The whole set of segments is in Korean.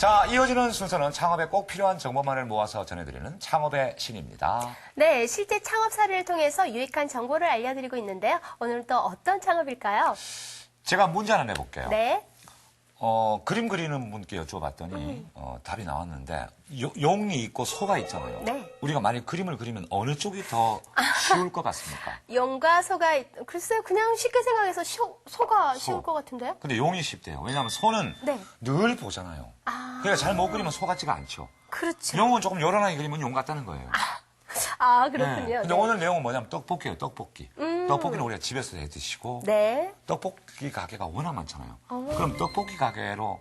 자, 이어지는 순서는 창업에 꼭 필요한 정보만을 모아서 전해드리는 창업의 신입니다. 네, 실제 창업 사례를 통해서 유익한 정보를 알려드리고 있는데요. 오늘은 또 어떤 창업일까요? 제가 문제 하나 내볼게요. 네. 그림 그리는 분께 여쭤봤더니 답이 나왔는데 용이 있고 소가 있잖아요. 네. 우리가 만약 그림을 그리면 어느 쪽이 더 쉬울 것 같습니까? 용과 소가, 글쎄요, 그냥 쉽게 생각해서 소가 쉬울 것 같은데요? 근데 용이 쉽대요. 왜냐하면 소는 네. 늘 보잖아요. 그러니까 잘 못 그리면 소 같지가 않죠. 그렇죠. 용은 조금 요란하게 그리면 용 같다는 거예요. 그렇군요. 네. 근데 네. 오늘 내용은 뭐냐면 떡볶이예요, 떡볶이. 떡볶이는 우리가 집에서 해 드시고 네. 떡볶이 가게가 워낙 많잖아요. 그럼 떡볶이 가게로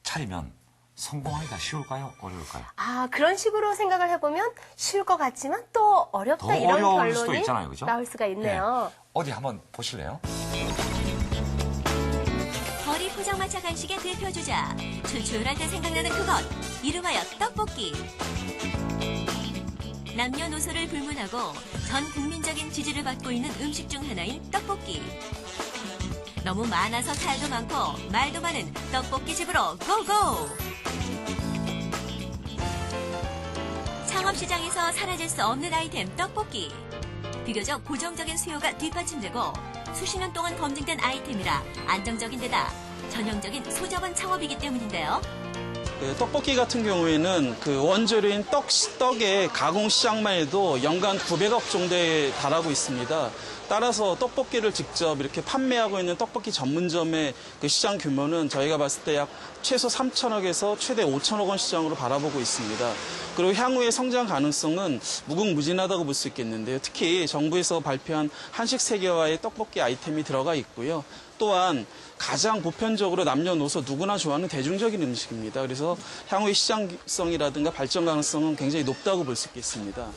차리면 성공하기가 쉬울까요? 어려울까요? 그런 식으로 생각을 해보면 쉬울 것 같지만 또 어렵다 더 이런 어려울 수도 결론이 있잖아요, 그죠? 나올 수가 있네요. 네. 어디 한번 보실래요? 거리 포장마차 간식의 대표주자. 출출할 때 생각나는 그것. 이름하여 떡볶이. 남녀노소를 불문하고 전 국민적인 지지를 받고 있는 음식 중 하나인 떡볶이. 너무 많아서 살도 많고 말도 많은 떡볶이집으로 고고! 창업시장에서 사라질 수 없는 아이템 떡볶이. 비교적 고정적인 수요가 뒷받침되고 수십 년 동안 검증된 아이템이라 안정적인 데다 전형적인 소자본 창업이기 때문인데요. 떡볶이 같은 경우에는 그 원재료인 떡의 가공 시장만 해도 연간 900억 정도에 달하고 있습니다. 따라서 떡볶이를 직접 이렇게 판매하고 있는 떡볶이 전문점의 그 시장 규모는 저희가 봤을 때 약 최소 3천억에서 최대 5천억 원 시장으로 바라보고 있습니다. 그리고 향후의 성장 가능성은 무궁무진하다고 볼 수 있겠는데요. 특히 정부에서 발표한 한식 세계화의 떡볶이 아이템이 들어가 있고요. 또한 가장 보편적으로 남녀노소 누구나 좋아하는 대중적인 음식입니다. 그래서 향후의 시장성이라든가 발전 가능성은 굉장히 높다고 볼 수 있겠습니다.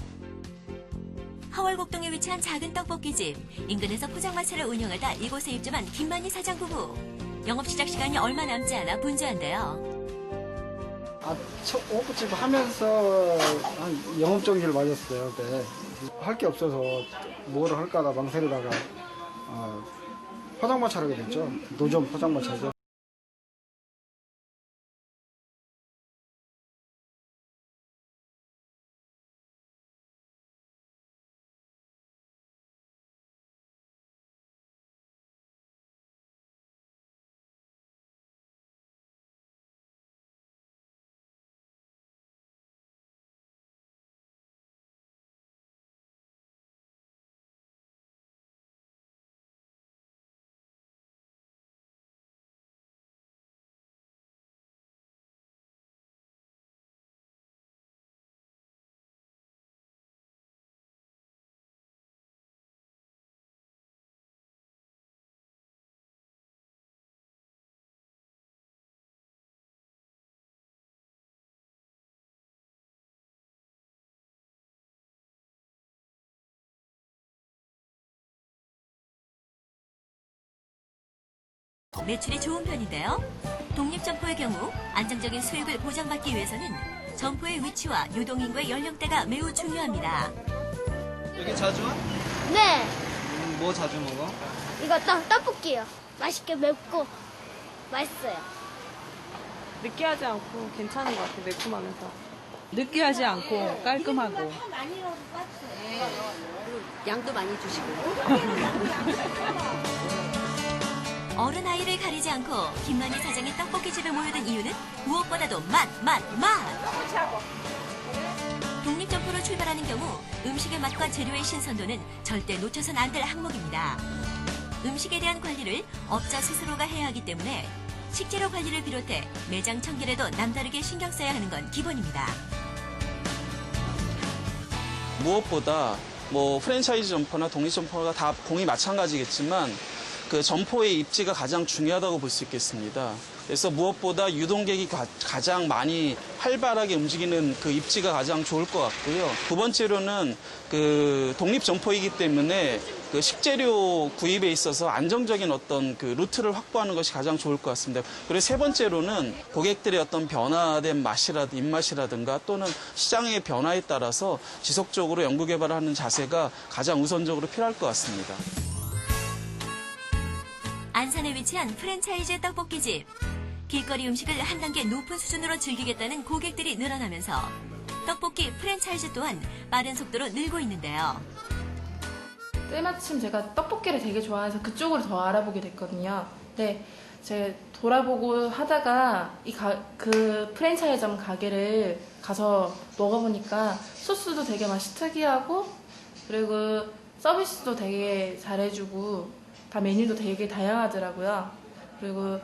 하월곡동에 위치한 작은 떡볶이집. 인근에서 포장마차를 운영하다 이곳에 입점한 김만희 사장 부부. 영업시작 시간이 얼마 남지 않아 분주한데요. 오프집 하면서 한 영업정지를 맞았어요. 근데 할 게 없어서 뭘 할까다 망설이다가 포장마차를 하게 됐죠. 노점 포장마차죠. 매출이 좋은 편인데요. 독립점포의 경우 안정적인 수익을 보장받기 위해서는 점포의 위치와 유동인구의 연령대가 매우 중요합니다. 여기 자주 와? 네, 뭐 자주 먹어? 이거 떡볶이요. 맛있게 맵고 맛있어요. 느끼하지 않고 괜찮은 것 같아요. 매콤하면서. 느끼하지 않고 깔끔하고. 양도 많이 주시고. 어른 아이를 가리지 않고 김만희 사장의 떡볶이집에 모여든 이유는 무엇보다도 맛! 독립점포로 출발하는 경우 음식의 맛과 재료의 신선도는 절대 놓쳐선 안 될 항목입니다. 음식에 대한 관리를 업자 스스로가 해야 하기 때문에 식재료 관리를 비롯해 매장 청결에도 남다르게 신경 써야 하는 건 기본입니다. 무엇보다 프랜차이즈 점포나 독립 점포가 다 공이 마찬가지겠지만 그 점포의 입지가 가장 중요하다고 볼 수 있겠습니다. 그래서 무엇보다 유동객이 가장 많이 활발하게 움직이는 그 입지가 가장 좋을 것 같고요. 두 번째로는 그 독립 점포이기 때문에 그 식재료 구입에 있어서 안정적인 어떤 그 루트를 확보하는 것이 가장 좋을 것 같습니다. 그리고 세 번째로는 고객들의 어떤 변화된 입맛이라든가 또는 시장의 변화에 따라서 지속적으로 연구개발하는 자세가 가장 우선적으로 필요할 것 같습니다. 안산에 위치한 프랜차이즈 떡볶이집. 길거리 음식을 한 단계 높은 수준으로 즐기겠다는 고객들이 늘어나면서 떡볶이 프랜차이즈 또한 빠른 속도로 늘고 있는데요. 때마침 제가 떡볶이를 되게 좋아해서 그쪽으로 더 알아보게 됐거든요. 근데 제가 돌아보고 하다가 그 프랜차이즈 가게를 가서 먹어보니까 소스도 되게 맛이 특이하고 그리고 서비스도 되게 잘해주고 다 메뉴도 되게 다양하더라고요. 그리고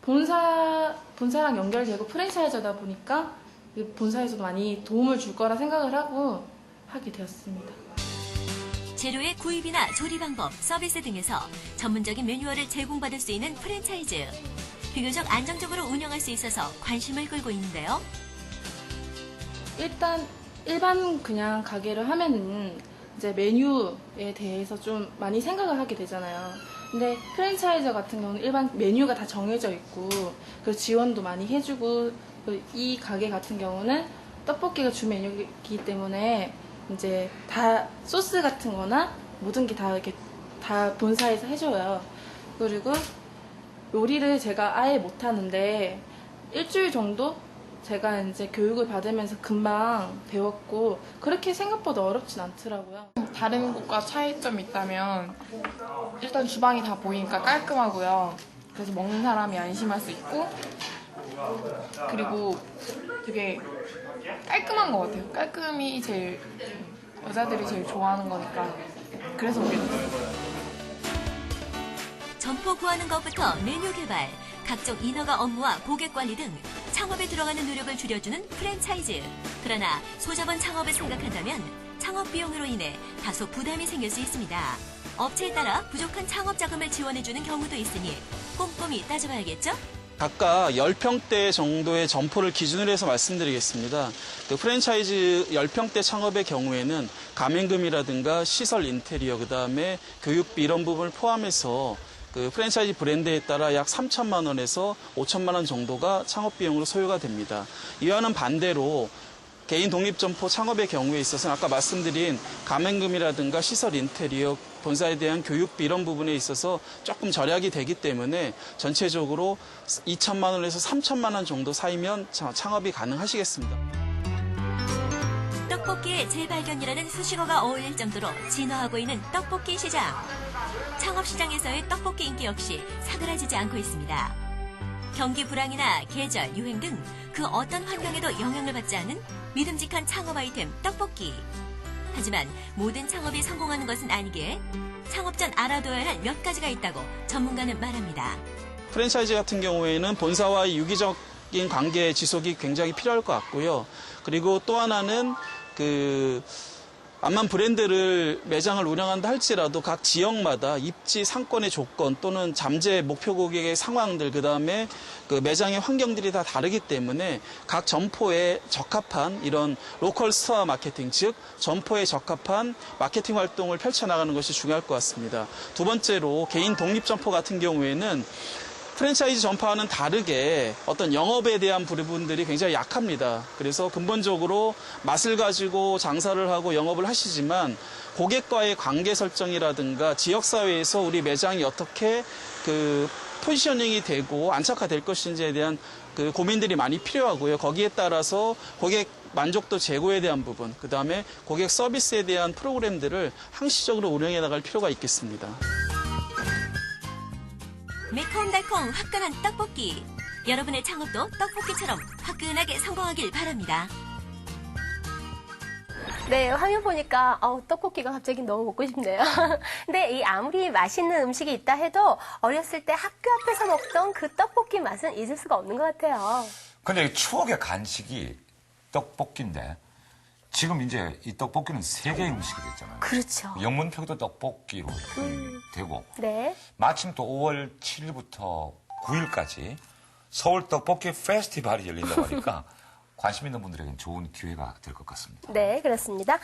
본사랑 연결되고 프랜차이즈다 보니까 본사에서도 많이 도움을 줄 거라 생각을 하고 하게 되었습니다. 재료의 구입이나 조리 방법, 서비스 등에서 전문적인 매뉴얼을 제공받을 수 있는 프랜차이즈. 비교적 안정적으로 운영할 수 있어서 관심을 끌고 있는데요. 일단 일반 그냥 가게를 하면은 이제 메뉴에 대해서 좀 많이 생각을 하게 되잖아요. 근데 프랜차이즈 같은 경우는 일반 메뉴가 다 정해져 있고 그 지원도 많이 해주고 이 가게 같은 경우는 떡볶이가 주 메뉴이기 때문에 이제 다 소스 같은 거나 모든 게 다 이렇게 다 본사에서 해줘요. 그리고 요리를 제가 아예 못하는데 일주일 정도 제가 이제 교육을 받으면서 금방 배웠고 그렇게 생각보다 어렵진 않더라고요. 다른 곳과 차이점이 있다면 일단 주방이 다 보이니까 깔끔하고요. 그래서 먹는 사람이 안심할 수 있고 그리고 되게 깔끔한 것 같아요. 깔끔이 제일 여자들이 제일 좋아하는 거니까 그래서 오게 됐어요. 점포 구하는 것부터 메뉴 개발, 각종 인허가 업무와 고객 관리 등 창업에 들어가는 노력을 줄여주는 프랜차이즈. 그러나 소자본 창업을 생각한다면 창업 비용으로 인해 다소 부담이 생길 수 있습니다. 업체에 따라 부족한 창업 자금을 지원해주는 경우도 있으니 꼼꼼히 따져봐야겠죠? 각각 10평대 정도의 점포를 기준으로 해서 말씀드리겠습니다. 그 프랜차이즈 10평대 창업의 경우에는 가맹금이라든가 시설 인테리어, 그다음에 교육비 이런 부분을 포함해서 그 프랜차이즈 브랜드에 따라 약 3천만 원에서 5천만 원 정도가 창업 비용으로 소요가 됩니다. 이와는 반대로 개인 독립점포 창업의 경우에 있어서는 아까 말씀드린 가맹금이라든가 시설 인테리어, 본사에 대한 교육비 이런 부분에 있어서 조금 절약이 되기 때문에 전체적으로 2천만 원에서 3천만 원 정도 사이면 창업이 가능하시겠습니다. 떡볶이의 재발견이라는 수식어가 어울릴 정도로 진화하고 있는 떡볶이 시장. 창업 시장에서의 떡볶이 인기 역시 사그라지지 않고 있습니다. 경기 불황이나 계절, 유행 등 그 어떤 환경에도 영향을 받지 않는 믿음직한 창업 아이템 떡볶이. 하지만 모든 창업이 성공하는 것은 아니기에 창업 전 알아둬야 할 몇 가지가 있다고 전문가는 말합니다. 프랜차이즈 같은 경우에는 본사와의 유기적인 관계 지속이 굉장히 필요할 것 같고요. 그리고 또 하나는 암만 브랜드를 매장을 운영한다 할지라도 각 지역마다 입지 상권의 조건 또는 잠재 목표 고객의 상황들 그다음에 그 매장의 환경들이 다 다르기 때문에 각 점포에 적합한 이런 로컬 스토어 마케팅, 즉 점포에 적합한 마케팅 활동을 펼쳐나가는 것이 중요할 것 같습니다. 두 번째로 개인 독립 점포 같은 경우에는 프랜차이즈 점포와는 다르게 어떤 영업에 대한 부분들이 굉장히 약합니다. 그래서 근본적으로 맛을 가지고 장사를 하고 영업을 하시지만 고객과의 관계 설정이라든가 지역사회에서 우리 매장이 어떻게 포지셔닝이 되고 안착화될 것인지에 대한 고민들이 많이 필요하고요. 거기에 따라서 고객 만족도 제고에 대한 부분, 그다음에 고객 서비스에 대한 프로그램들을 항시적으로 운영해 나갈 필요가 있겠습니다. 매콤달콤 화끈한 떡볶이. 여러분의 창업도 떡볶이처럼 화끈하게 성공하길 바랍니다. 네, 화면 보니까 떡볶이가 갑자기 너무 먹고 싶네요. 근데 아무리 맛있는 음식이 있다 해도 어렸을 때 학교 앞에서 먹던 그 떡볶이 맛은 잊을 수가 없는 것 같아요. 근데 추억의 간식이 떡볶이인데 지금 이제 이 떡볶이는 세계 음식이 됐잖아요. 그렇죠. 영문표기도 떡볶이로 되고 네. 마침 또 5월 7일부터 9일까지 서울 떡볶이 페스티벌이 열린다고 하니까 관심 있는 분들에게는 좋은 기회가 될 것 같습니다. 네, 그렇습니다.